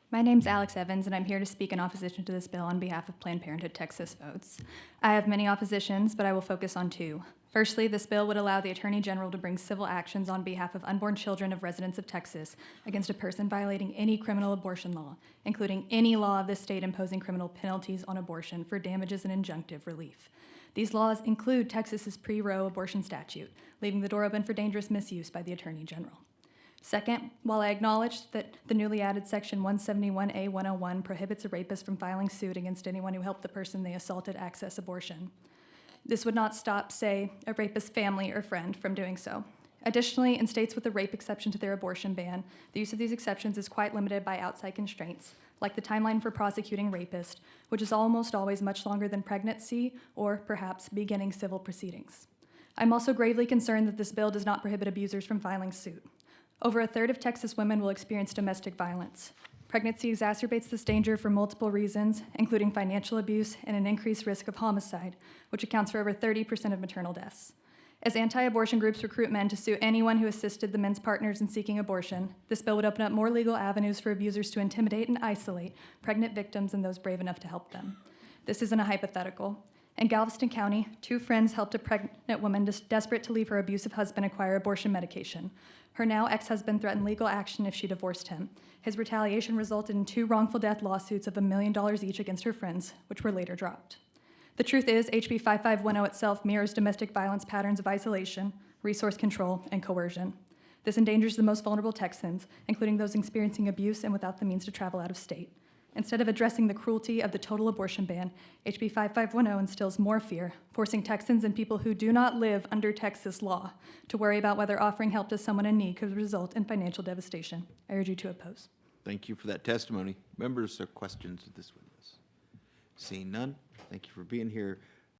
My name's Alex Evans, and I'm here to speak in opposition to this bill on behalf of Planned Parenthood Texas votes. I have many oppositions, but I will focus on two. Firstly, this bill would allow the Attorney General to bring civil actions on behalf of unborn children of residents of Texas against a person violating any criminal abortion law, including any law of the state imposing criminal penalties on abortion for damages and injunctive relief. These laws include Texas's pre-Roe abortion statute, leaving the door open for dangerous misuse by the Attorney General. Second, while I acknowledge that the newly added Section 171A-101 prohibits a rapist from filing suit against anyone who helped the person they assaulted access abortion, this would not stop, say, a rapist's family or friend from doing so. Additionally, in states with a rape exception to their abortion ban, the use of these exceptions is quite limited by outside constraints, like the timeline for prosecuting rapists, which is almost always much longer than pregnancy or perhaps beginning civil proceedings. I'm also gravely concerned that this bill does not prohibit abusers from filing suit. Over a third of Texas women will experience domestic violence. Pregnancy exacerbates this danger for multiple reasons, including financial abuse and an increased risk of homicide, which accounts for over 30% of maternal deaths. As anti-abortion groups recruit men to sue anyone who assisted the men's partners in seeking abortion, this bill would open up more legal avenues for abusers to intimidate and isolate pregnant victims and those brave enough to help them. This isn't a hypothetical. In Galveston County, 2 friends helped a pregnant woman desperate to leave her abusive husband acquire abortion medication. Her now ex-husband threatened legal action if she divorced him. His retaliation resulted in 2 wrongful death lawsuits of $1 million each against her friends, which were later dropped. The truth is, HB 5510 itself mirrors domestic violence patterns of isolation, resource control, and coercion. This endangers the most vulnerable Texans, including those experiencing abuse and without the means to travel out of state. Instead of addressing the cruelty of the total abortion ban, HB 5510 instills more fear, forcing Texans and people who do not live under Texas law to worry about whether offering help to someone in need could result in financial devastation. I urge you to oppose. Thank you for that testimony. Members, questions of this witness? Seeing none, thank you for being here.